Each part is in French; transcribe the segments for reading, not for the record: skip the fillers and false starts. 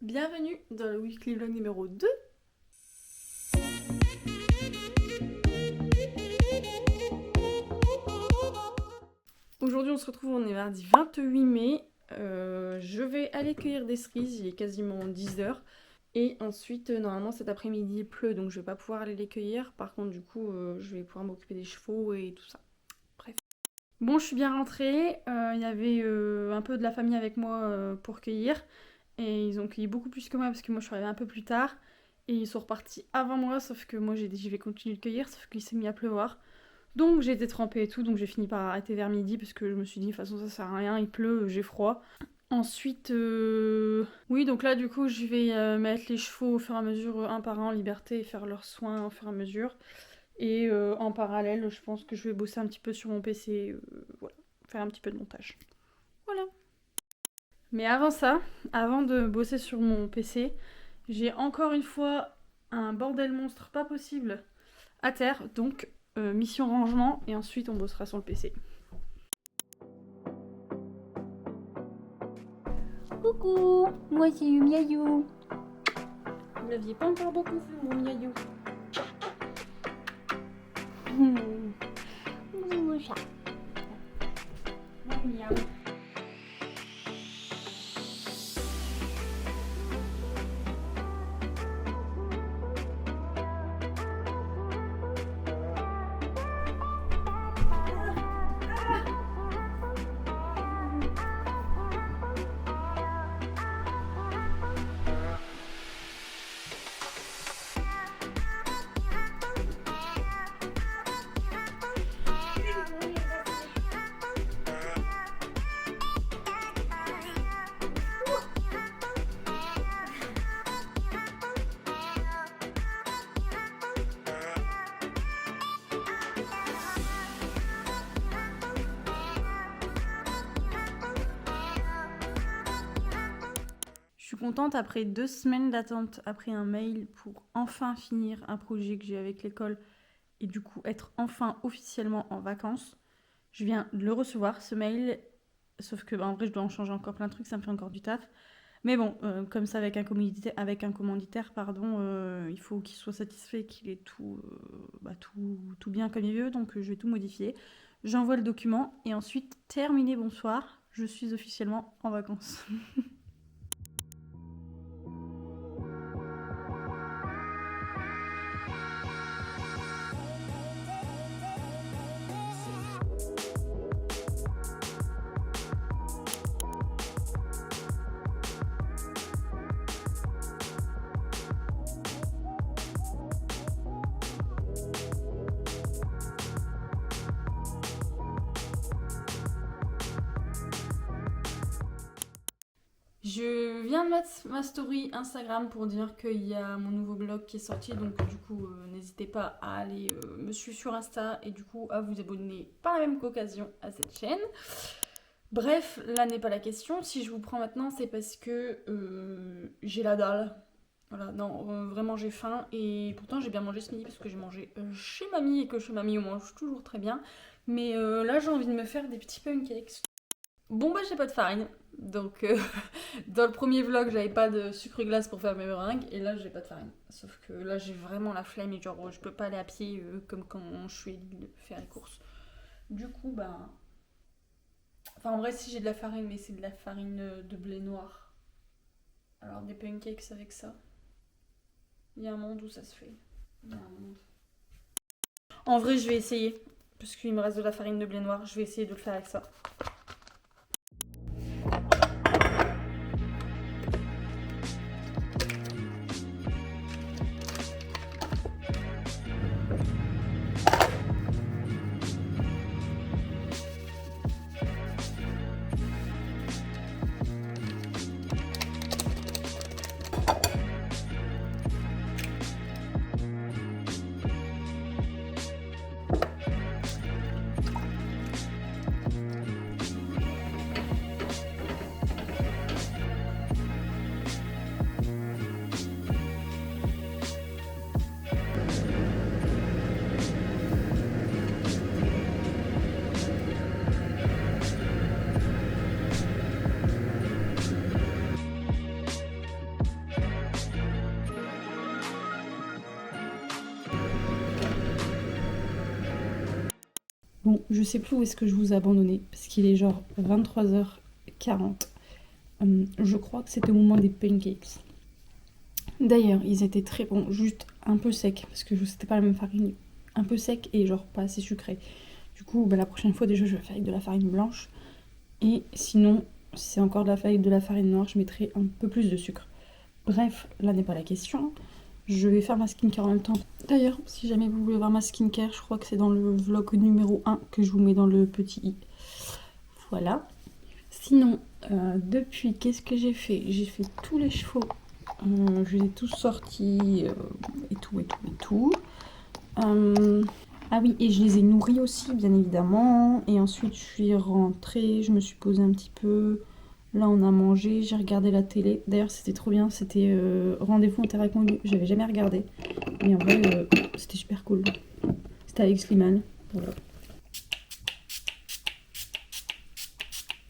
Bienvenue dans le Weekly Vlog numéro 2. Aujourd'hui on se retrouve, on est mardi 28 mai. Je vais aller cueillir des cerises, il est quasiment 10h. Et ensuite, normalement cet après-midi il pleut, donc je vais pas pouvoir aller les cueillir. Par contre du coup, je vais pouvoir m'occuper des chevaux et tout ça. Bref. Bon, je suis bien rentrée, il y avait un peu de la famille avec moi pour cueillir. Et ils ont cueilli beaucoup plus que moi parce que moi je suis arrivée un peu plus tard. Et ils sont repartis avant moi, sauf que moi j'ai dit je vais continuer de cueillir, sauf qu'il s'est mis à pleuvoir. Donc j'ai été trempée et tout, donc j'ai fini par arrêter vers midi parce que je me suis dit de toute façon ça sert à rien, il pleut, j'ai froid. Ensuite, oui, donc là du coup je vais mettre les chevaux au fur et à mesure, un par un en liberté et faire leurs soins au fur et à mesure. Et en parallèle, je pense que je vais bosser un petit peu sur mon PC, voilà, faire un petit peu de montage. Voilà. Mais avant ça, avant de bosser sur mon PC, j'ai encore une fois un bordel monstre pas possible à terre, donc mission rangement et ensuite on bossera sur le PC. Coucou, moi c'est Miaou. Vous l'aviez pas encore beaucoup vu mon miaillou. Mon chat. Miaou. Je suis contente après 2 semaines d'attente après un mail pour enfin finir un projet que j'ai avec l'école et du coup être enfin officiellement en vacances. Je viens de le recevoir ce mail, sauf que en vrai je dois en changer encore plein de trucs, ça me fait encore du taf. Mais bon, comme ça avec un commanditaire, il faut qu'il soit satisfait, qu'il ait tout bien comme il veut, donc je vais tout modifier. J'envoie le document et ensuite, terminé, bonsoir, je suis officiellement en vacances. Je viens de mettre ma story Instagram pour dire qu'il y a mon nouveau blog qui est sorti, donc du coup n'hésitez pas à aller me suivre sur Insta et du coup à vous abonner par la même qu'occasion à cette chaîne. Bref, là n'est pas la question. Si je vous prends maintenant, c'est parce que j'ai la dalle. Voilà, non, vraiment j'ai faim et pourtant j'ai bien mangé ce midi parce que j'ai mangé chez mamie et que chez mamie on mange toujours très bien. Mais là j'ai envie de me faire des petits pancakes. Bon bah j'ai pas de farine, donc dans le premier vlog j'avais pas de sucre glace pour faire mes meringues et là j'ai pas de farine. Sauf que là j'ai vraiment la flemme et genre je peux pas aller à pied comme quand je suis allée faire les courses. Du coup bah... Enfin en vrai si j'ai de la farine mais c'est de la farine de blé noir. Alors des pancakes avec ça. Il y a un monde où ça se fait. Il y a un monde. En vrai je vais essayer, parce qu'il me reste de la farine de blé noir, je vais essayer de le faire avec ça. Bon, je sais plus où est-ce que je vous ai abandonné, parce qu'il est genre 23h40. Je crois que c'était au moment des pancakes. D'ailleurs, ils étaient très bons, juste un peu secs, parce que c'était pas la même farine. Un peu sec et genre pas assez sucré. Du coup, la prochaine fois, déjà, je vais faire avec de la farine blanche. Et sinon, si c'est encore de la farine noire, je mettrai un peu plus de sucre. Bref, là n'est pas la question. Je vais faire ma skincare en même temps. D'ailleurs, si jamais vous voulez voir ma skincare, je crois que c'est dans le vlog numéro 1 que je vous mets dans le petit i. Voilà. Sinon, depuis, qu'est-ce que j'ai fait? J'ai fait tous les chevaux. Je les ai tous sortis et tout, et tout, et tout. Ah oui, et je les ai nourris aussi, bien évidemment. Et ensuite, je suis rentrée, je me suis posée un petit peu. Là, on a mangé, j'ai regardé la télé. D'ailleurs, c'était trop bien. C'était Rendez-vous en terre inconnue. J'avais jamais regardé. Mais en vrai, c'était super cool. C'était avec Slimane. Voilà.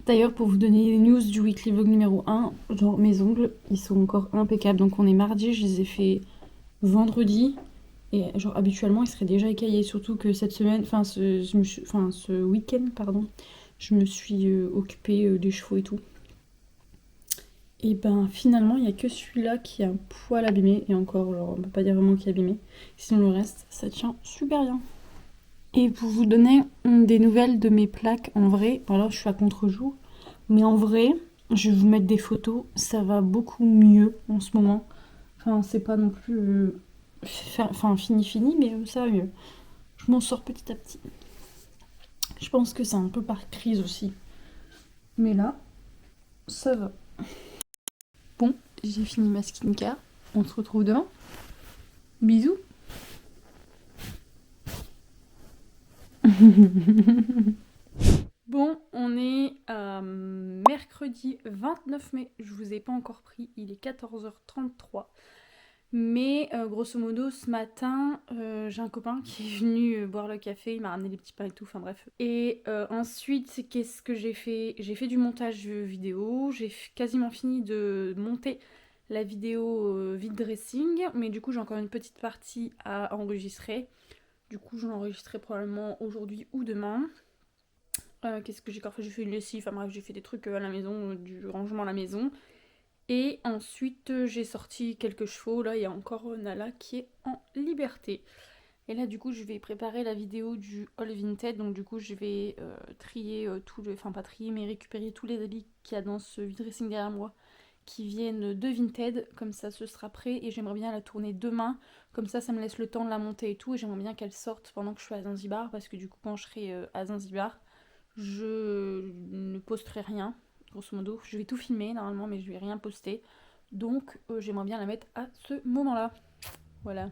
D'ailleurs, pour vous donner les news du weekly vlog numéro 1, genre mes ongles, ils sont encore impeccables. Donc on est mardi, je les ai fait vendredi. Et genre habituellement, ils seraient déjà écaillés. Surtout que cette semaine, ce week-end, pardon, je me suis occupée des chevaux et tout. Et ben finalement, il n'y a que celui-là qui a un poil abîmé. Et encore, genre, on peut pas dire vraiment qu'il est abîmé. Sinon le reste, ça tient super bien. Et pour vous donner des nouvelles de mes plaques, en vrai, alors je suis à contre-jour, mais en vrai, je vais vous mettre des photos, ça va beaucoup mieux en ce moment. Enfin, c'est pas non plus fini, mais ça va mieux. Je m'en sors petit à petit. Je pense que c'est un peu par crise aussi. Mais là, ça va. Bon, j'ai fini ma skincare. On se retrouve demain. Bisous. Bon, on est mercredi 29 mai. Je vous ai pas encore pris. Il est 14h33. Mais grosso modo, ce matin, j'ai un copain qui est venu boire le café, il m'a ramené des petits pains et tout, enfin bref. Et ensuite, qu'est-ce que j'ai fait? J'ai fait du montage vidéo, j'ai quasiment fini de monter la vidéo vide dressing, mais du coup j'ai encore une petite partie à enregistrer. Du coup, je l'enregistrerai probablement aujourd'hui ou demain. Qu'est-ce que j'ai encore fait? J'ai fait une lessive, enfin bref, j'ai fait des trucs à la maison, du rangement à la maison. Et ensuite, j'ai sorti quelques chevaux. Là, il y a encore Nala qui est en liberté. Et là, du coup, je vais préparer la vidéo du All Vinted. Donc, du coup, je vais trier enfin, pas trier, mais récupérer tous les habits qu'il y a dans ce vide dressing derrière moi qui viennent de Vinted. Comme ça, ce sera prêt. Et j'aimerais bien la tourner demain. Comme ça me laisse le temps de la monter et tout. Et j'aimerais bien qu'elle sorte pendant que je suis à Zanzibar. Parce que, du coup, quand je serai à Zanzibar, je ne posterai rien. Grosso modo, je vais tout filmer normalement, mais je vais rien poster. Donc, j'aimerais bien la mettre à ce moment-là. Voilà.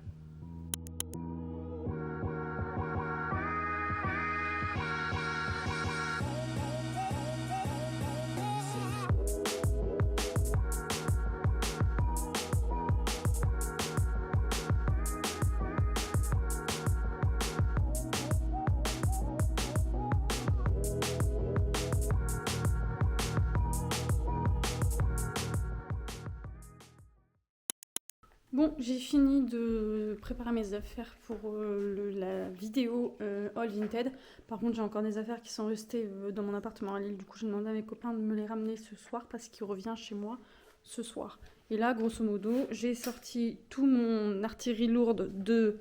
Bon, j'ai fini de préparer mes affaires pour la vidéo All Vinted. Par contre, j'ai encore des affaires qui sont restées dans mon appartement à Lille. Du coup, j'ai demandé à mes copains de me les ramener ce soir parce qu'il revient chez moi ce soir. Et là, grosso modo, j'ai sorti tout mon artillerie lourde de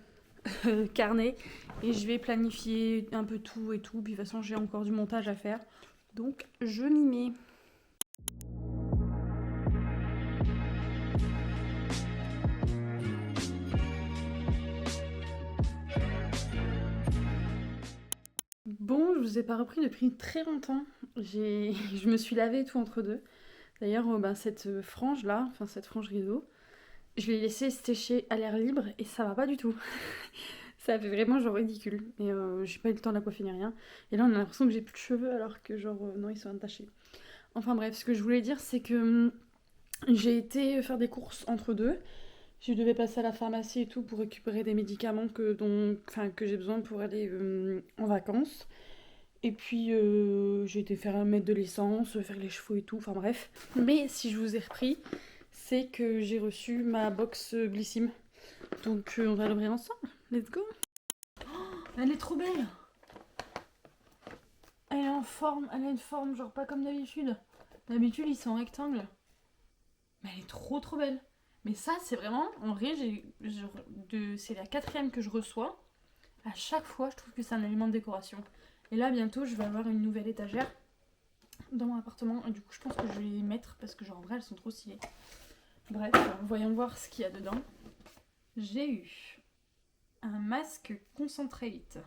carnet et je vais planifier un peu tout et tout. Puis de toute façon, j'ai encore du montage à faire. Donc, je m'y mets. Bon, je vous ai pas repris depuis très longtemps. Je me suis lavée et tout entre deux. D'ailleurs, cette frange là, enfin cette frange rideau, je l'ai laissée sécher à l'air libre et ça va pas du tout. Ça fait vraiment genre ridicule. Et j'ai pas eu le temps de la coiffer ni rien. Et là, on a l'impression que j'ai plus de cheveux alors que genre non, ils sont attachés. Enfin bref, ce que je voulais dire, c'est que j'ai été faire des courses entre deux. Je devais passer à la pharmacie et tout pour récupérer des médicaments que j'ai besoin pour aller en vacances. Et puis j'ai été mettre de l'essence, faire les chevaux et tout, enfin bref. Mais si je vous ai repris, c'est que j'ai reçu ma box Glycym. Donc on va l'ouvrir ensemble. Let's go. Oh, elle est trop belle. Elle est en forme, elle a une forme genre pas comme d'habitude. D'habitude ils sont en rectangle. Mais elle est trop trop belle. Mais ça c'est vraiment, en vrai c'est la 4e que je reçois. À chaque fois je trouve que c'est un élément de décoration. Et là bientôt je vais avoir une nouvelle étagère dans mon appartement. Et du coup je pense que je vais les mettre parce que genre en vrai elles sont trop stylées. Bref, voyons voir ce qu'il y a dedans. J'ai eu un masque Concentrate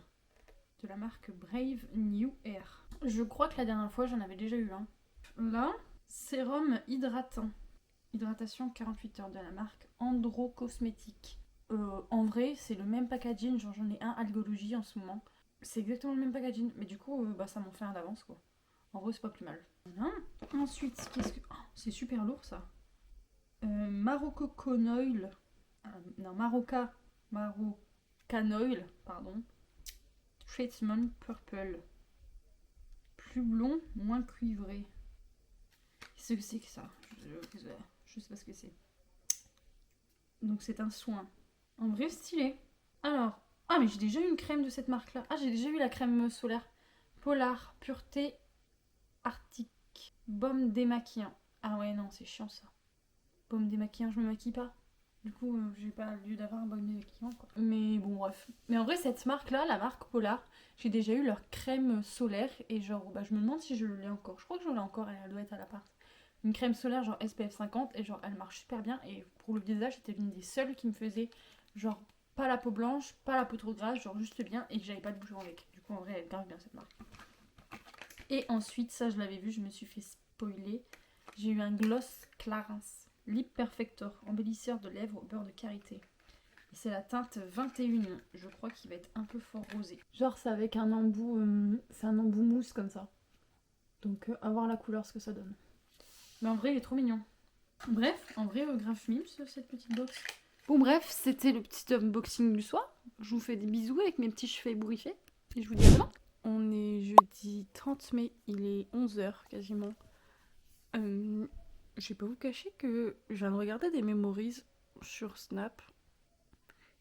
de la marque Brave New Air. Je crois que la dernière fois j'en avais déjà eu un. Là, sérum hydratant. Hydratation 48 heures de la marque Andro Cosmétique. En vrai, c'est le même packaging, genre j'en ai un Algologie en ce moment. C'est exactement le même packaging, mais du coup, ça m'en fait un d'avance quoi. En vrai, c'est pas plus mal. Voilà. Ensuite, qu'est-ce que... Oh, c'est super lourd ça. Marocanoil. Non, Marocanoil, pardon. Treatment Purple. Plus blond, moins cuivré. Qu'est-ce que c'est que ça? Je sais pas ce que c'est. Donc c'est un soin. En vrai stylé. Alors, ah mais j'ai déjà eu une crème de cette marque là. Ah j'ai déjà eu la crème solaire. Polar Pureté Arctique. Baume démaquillant. Ah ouais non c'est chiant ça. Baume démaquillant, je me maquille pas. Du coup j'ai pas lieu d'avoir un baume démaquillant quoi. Mais bon bref. Mais en vrai cette marque là, la marque Polar, j'ai déjà eu leur crème solaire. Et genre je me demande si je l'ai encore. Je crois que je l'ai encore, elle doit être à l'appart. Une crème solaire genre SPF 50 et genre elle marche super bien. Et pour le visage c'était l'une des seules qui me faisait genre pas la peau blanche, pas la peau trop grasse, genre juste bien et que j'avais pas de bouchon avec. Du coup en vrai elle garde bien cette marque. Et ensuite ça je l'avais vu, je me suis fait spoiler. J'ai eu un gloss Clarins Lip Perfector, embellisseur de lèvres au beurre de karité. Et c'est la teinte 21, je crois qu'il va être un peu fort rosé. Genre c'est avec un embout, c'est un embout mousse comme ça. Donc à voir la couleur ce que ça donne. Mais en vrai il est trop mignon. Bref, en vrai grave mimes cette petite box. Bon bref, c'était le petit unboxing du soir. Je vous fais des bisous avec mes petits cheveux ébouriffés. Et je vous dis à demain. On est jeudi 30 mai, il est 11h quasiment. Je vais pas vous cacher que je viens de regarder des memories sur Snap.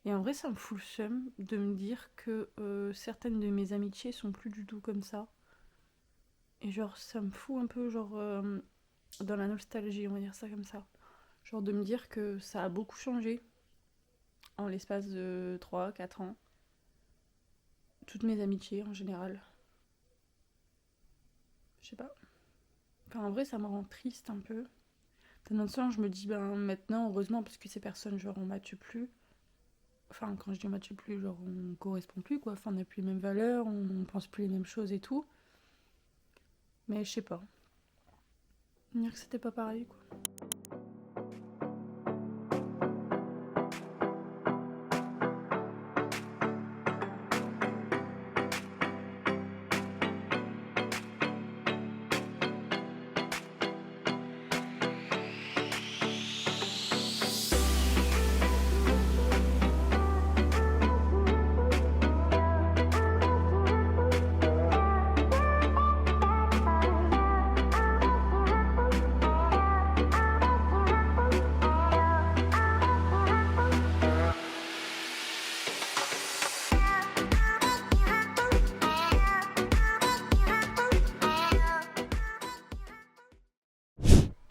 Et en vrai ça me fout le seum de me dire que certaines de mes amitiés sont plus du tout comme ça. Et genre ça me fout un peu genre dans la nostalgie, on va dire ça comme ça. Genre de me dire que ça a beaucoup changé en l'espace de 3-4 ans. Toutes mes amitiés en général. Je sais pas. Enfin en vrai ça me rend triste un peu. D'un autre sens je me dis maintenant heureusement parce que ces personnes genre on matche plus. Enfin quand je dis on matche plus genre on correspond plus quoi. Enfin on n'a plus les mêmes valeurs, on pense plus les mêmes choses et tout. Mais je sais pas. Dire que c'était pas pareil quoi.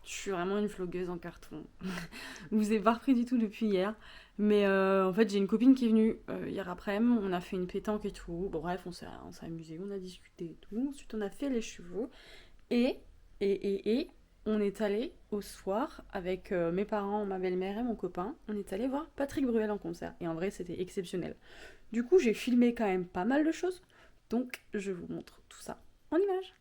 Je suis vraiment une vlogueuse en carton. Je vous ai pas repris du tout depuis hier. Mais en fait, j'ai une copine qui est venue hier après-midi. On a fait une pétanque et tout. Bon, bref, on s'est amusé, on a discuté et tout. Ensuite, on a fait les chevaux. Et on est allé au soir avec mes parents, ma belle-mère et mon copain. On est allé voir Patrick Bruel en concert. Et en vrai, c'était exceptionnel. Du coup, j'ai filmé quand même pas mal de choses. Donc, je vous montre tout ça en images.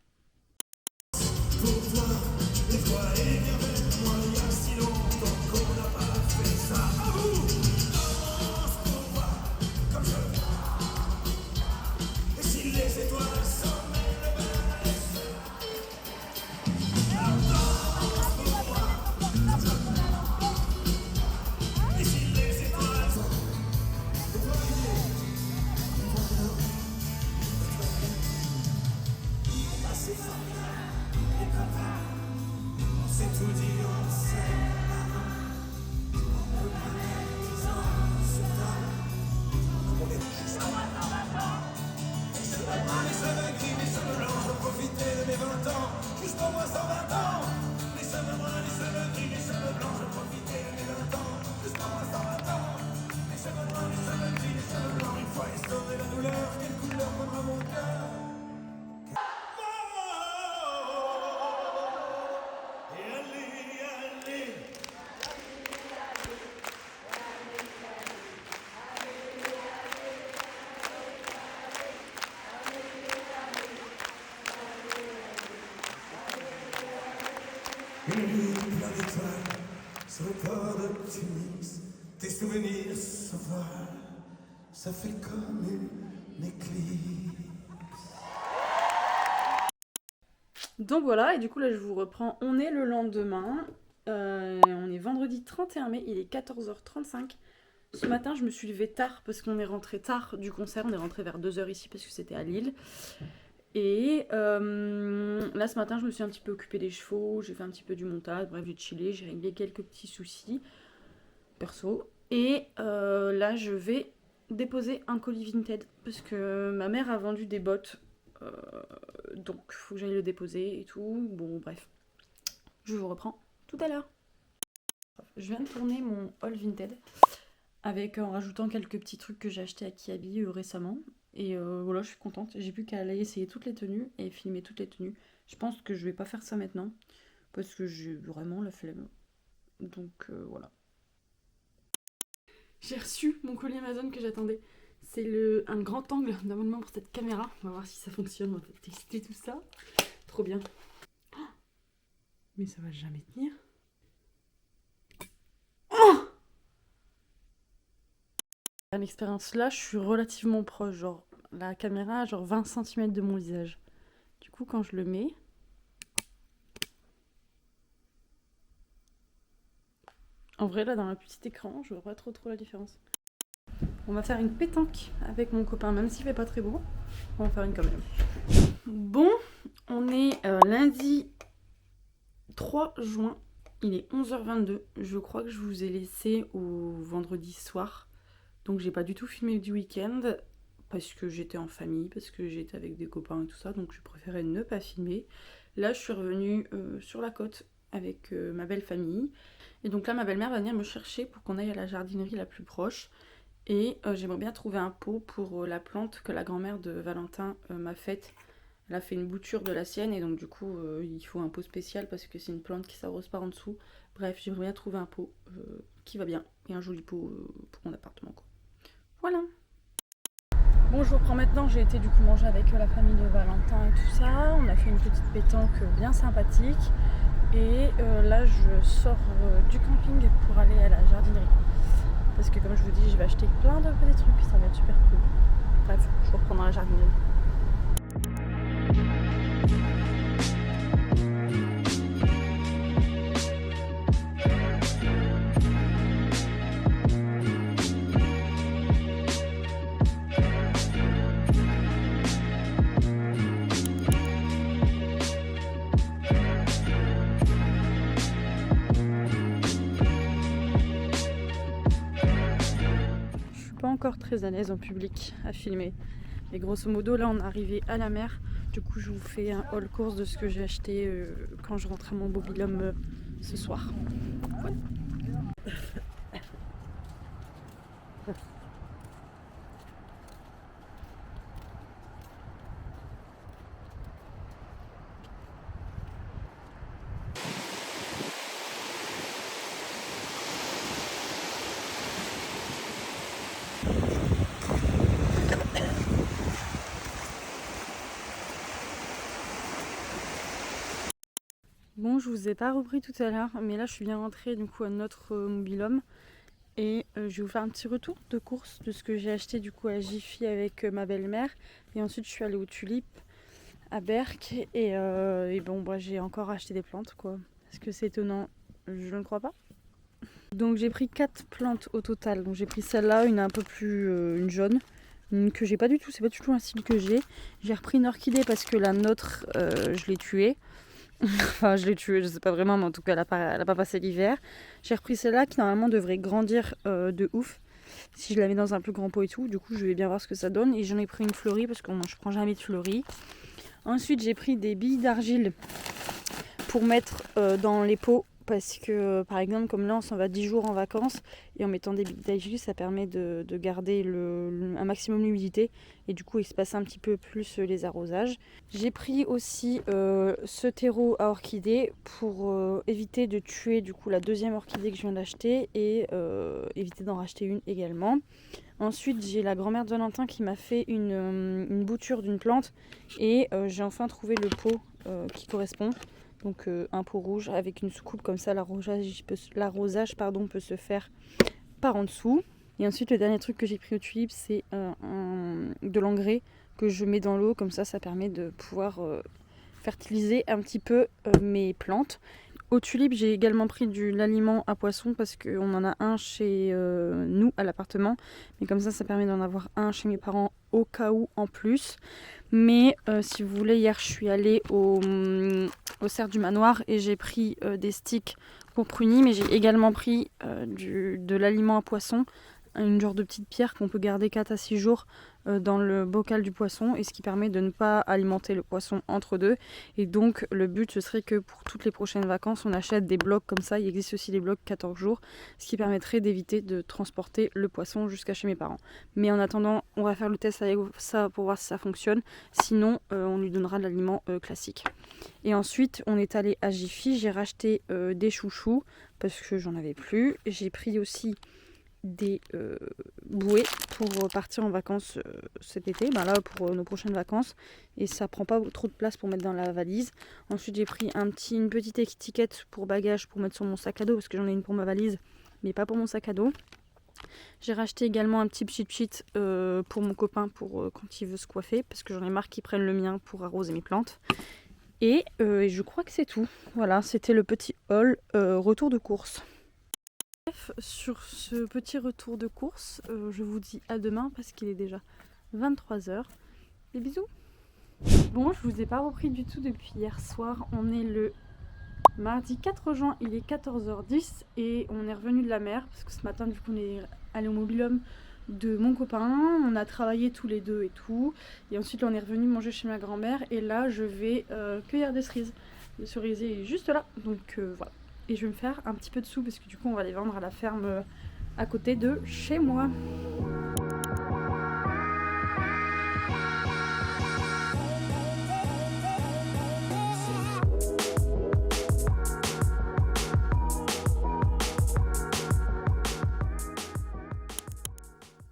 C'est tout dit. corps optimiste, tes souvenirs sauvages, ça fait comme une éclipse. Donc voilà, et du coup là je vous reprends, on est le lendemain, on est vendredi 31 mai, il est 14h35. Ce matin je me suis levée tard parce qu'on est rentré tard du concert, on est rentré vers 2h ici parce que c'était à Lille. Et là ce matin je me suis un petit peu occupée des chevaux, j'ai fait un petit peu du montage, bref j'ai chillé, j'ai réglé quelques petits soucis perso. Et là je vais déposer un colis Vinted parce que ma mère a vendu des bottes. Donc faut que j'aille le déposer et tout. Bon bref, je vous reprends tout à l'heure. Je viens de tourner mon haul Vinted avec en rajoutant quelques petits trucs que j'ai acheté à Kiabi récemment. Et voilà, je suis contente. J'ai plus qu'à aller essayer toutes les tenues et filmer toutes les tenues. Je pense que je vais pas faire ça maintenant parce que j'ai vraiment la flemme. Donc voilà. J'ai reçu mon colis Amazon que j'attendais. C'est un grand angle d'abonnement pour cette caméra. On va voir si ça fonctionne. On va tester tout ça. Trop bien. Oh, mais ça va jamais tenir. Oh, à l'expérience là, je suis relativement proche. Genre, la caméra a genre 20 cm de mon visage. Du coup, quand je le mets... En vrai, là, dans le petit écran, je vois pas trop la différence. On va faire une pétanque avec mon copain, même s'il fait pas très beau. On va faire une quand même. Bon, on est lundi 3 juin. Il est 11h22. Je crois que je vous ai laissé au vendredi soir. Donc j'ai pas du tout filmé du week-end. Parce que j'étais en famille, parce que j'étais avec des copains et tout ça. Donc je préférais ne pas filmer. Là, je suis revenue sur la côte avec ma belle famille. Et donc là, ma belle-mère va venir me chercher pour qu'on aille à la jardinerie la plus proche. Et j'aimerais bien trouver un pot pour la plante que la grand-mère de Valentin m'a faite. Elle a fait une bouture de la sienne et donc du coup il faut un pot spécial parce que c'est une plante qui s'arrose pas en dessous. Bref, j'aimerais bien trouver un pot qui va bien et un joli pot pour mon appartement quoi. Voilà. Bon, je reprends maintenant, j'ai été du coup manger avec la famille de Valentin et tout ça. On a fait une petite pétanque bien sympathique. Et là je sors du camping pour aller à la jardinerie. Parce que comme je vous dis, je vais acheter plein de petits trucs, ça va être super cool. Bref, je reprends dans la jardinerie. Encore très à l'aise en public à filmer, et grosso modo là on est arrivé à la mer. Du coup je vous fais un haul course de ce que j'ai acheté quand je rentre à mon mobil-home ce soir. Voilà. Bon, je vous ai pas repris tout à l'heure, mais là je suis bien rentrée du coup à notre mobil-home et je vais vous faire un petit retour de course de ce que j'ai acheté du coup à Jiffy avec ma belle-mère, et ensuite je suis allée aux Tulipes à Berck et bon bah, j'ai encore acheté des plantes quoi. Est-ce que c'est étonnant? Je ne crois pas. Donc j'ai pris 4 plantes au total. Donc j'ai pris celle-là, une un peu plus une jaune, une que j'ai pas du tout, c'est pas du tout un style que j'ai. J'ai repris une orchidée parce que la nôtre je l'ai tuée. Enfin je l'ai tuée, je sais pas vraiment, mais en tout cas elle a pas passé l'hiver. J'ai repris celle-là qui normalement devrait grandir de ouf si je la mets dans un plus grand pot et tout. Du coup je vais bien voir ce que ça donne. Et j'en ai pris une fleurie parce que moi je prends jamais de fleurie. Ensuite j'ai pris des billes d'argile pour mettre dans les pots. Parce que par exemple comme là on s'en va 10 jours en vacances et en mettant des billes d'argile ça permet de garder un maximum d'humidité et du coup il se passe un petit peu plus les arrosages. J'ai pris aussi ce terreau à orchidée pour éviter de tuer du coup la deuxième orchidée que je viens d'acheter et éviter d'en racheter une également. Ensuite j'ai la grand-mère de Valentin qui m'a fait une bouture d'une plante et j'ai enfin trouvé le pot qui correspond. Donc un pot rouge avec une soucoupe, comme ça l'arrosage peut se faire par en dessous. Et ensuite le dernier truc que j'ai pris aux tulipes, c'est de l'engrais que je mets dans l'eau, comme ça permet de pouvoir fertiliser un petit peu mes plantes. Aux tulipes, j'ai également pris de l'aliment à poisson parce qu'on en a un chez nous à l'appartement. Mais comme ça permet d'en avoir un chez mes parents au cas où en plus. Mais si vous voulez, hier je suis allée au cerf du manoir et j'ai pris des sticks pour prunis. Mais j'ai également pris de l'aliment à poisson, une genre de petite pierre qu'on peut garder 4 à 6 jours dans le bocal du poisson, et ce qui permet de ne pas alimenter le poisson entre deux. Et donc le but ce serait que pour toutes les prochaines vacances on achète des blocs comme ça. Il existe aussi des blocs 14 jours, ce qui permettrait d'éviter de transporter le poisson jusqu'à chez mes parents. Mais en attendant, on va faire le test avec ça pour voir si ça fonctionne, sinon on lui donnera de l'aliment classique. Et ensuite on est allé à Jiffy, j'ai racheté des chouchous parce que j'en avais plus. J'ai pris aussi des bouées pour partir en vacances cet été, là pour nos prochaines vacances, et ça prend pas trop de place pour mettre dans la valise. Ensuite j'ai pris une petite étiquette pour bagages pour mettre sur mon sac à dos parce que j'en ai une pour ma valise mais pas pour mon sac à dos. J'ai racheté également un petit pchit pour mon copain pour quand il veut se coiffer, parce que j'en ai marre qu'il prenne le mien pour arroser mes plantes. Et je crois que c'est tout. Voilà, c'était le petit haul retour de course. Bref, sur ce petit retour de course, je vous dis à demain parce qu'il est déjà 23h. Des bisous. Bon, je vous ai pas repris du tout depuis hier soir. On est le mardi 4 juin, il est 14h10 et on est revenu de la mer parce que ce matin, du coup, on est allé au mobil-home de mon copain. On a travaillé tous les deux et tout. Et ensuite, on est revenu manger chez ma grand-mère et là, je vais cueillir des cerises. Le cerisier est juste là, donc voilà. Et je vais me faire un petit peu de sous parce que du coup on va les vendre à la ferme à côté de chez moi.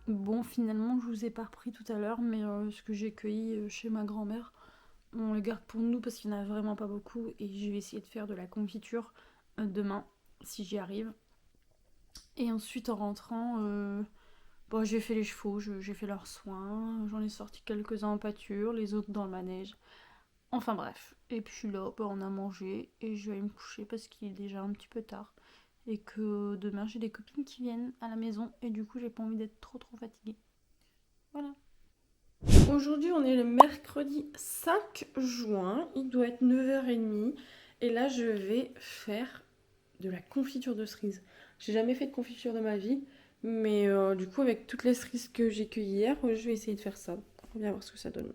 Bon, finalement je vous ai pas repris tout à l'heure, mais ce que j'ai cueilli chez ma grand-mère, on le garde pour nous parce qu'il n'y en a vraiment pas beaucoup et je vais essayer de faire de la confiture demain si j'y arrive. Et ensuite en rentrant, j'ai fait les chevaux, j'ai fait leurs soins, j'en ai sorti quelques-uns en pâture, les autres dans le manège. Enfin bref, et puis là on a mangé et je vais aller me coucher parce qu'il est déjà un petit peu tard. Et que demain j'ai des copines qui viennent à la maison et du coup j'ai pas envie d'être trop fatiguée. Voilà. Aujourd'hui on est le mercredi 5 juin, il doit être 9h30 et là je vais faire de la confiture de cerises. J'ai jamais fait de confiture de ma vie, mais du coup avec toutes les cerises que j'ai cueillies hier, je vais essayer de faire ça. On va voir ce que ça donne.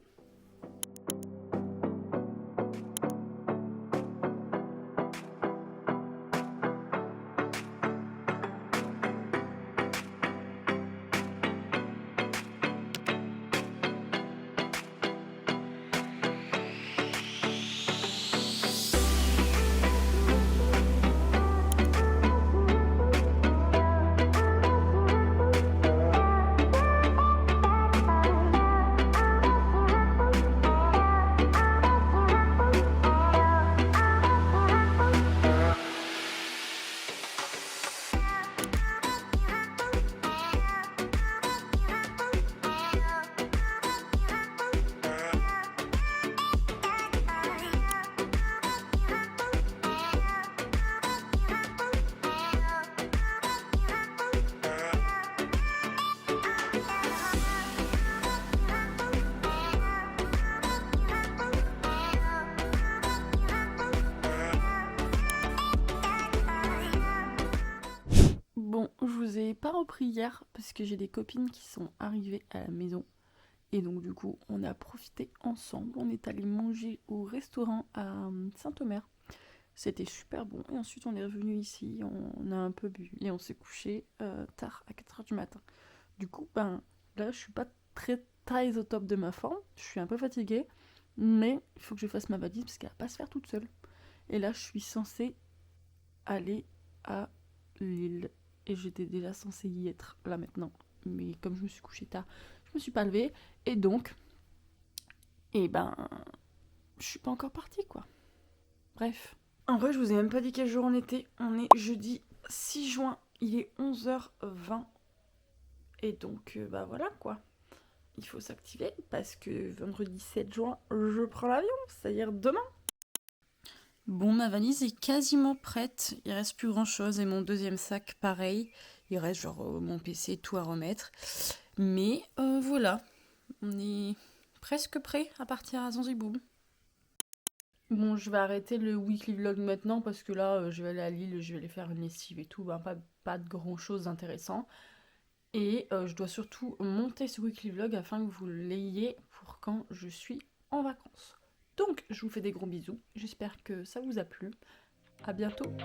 Bon, je vous ai pas repris hier parce que j'ai des copines qui sont arrivées à la maison. Et donc du coup, on a profité ensemble. On est allé manger au restaurant à Saint-Omer. C'était super bon. Et ensuite, on est revenu ici, on a un peu bu et on s'est couché tard, à 4h du matin. Du coup, là, je suis pas très au top de ma forme. Je suis un peu fatiguée. Mais il faut que je fasse ma valise parce qu'elle va pas se faire toute seule. Et là, je suis censée aller à Lille. Et j'étais déjà censée y être là maintenant. Mais comme je me suis couchée tard, je me suis pas levée. Et donc, je suis pas encore partie quoi. Bref. En vrai, je vous ai même pas dit quel jour on était. On est jeudi 6 juin, il est 11h20. Et donc, bah voilà quoi. Il faut s'activer parce que vendredi 7 juin, je prends l'avion, c'est-à-dire demain. Bon, ma valise est quasiment prête. Il reste plus grand-chose et mon deuxième sac, pareil. Il reste genre mon PC, tout à remettre. Mais voilà, on est presque prêt à partir à Zanzibar. Bon, je vais arrêter le weekly vlog maintenant parce que là, je vais aller à Lille, je vais aller faire une lessive et tout. Ben, pas de grand-chose d'intéressant. Et je dois surtout monter ce weekly vlog afin que vous l'ayez pour quand je suis en vacances. Donc, je vous fais des gros bisous. J'espère que ça vous a plu. À bientôt.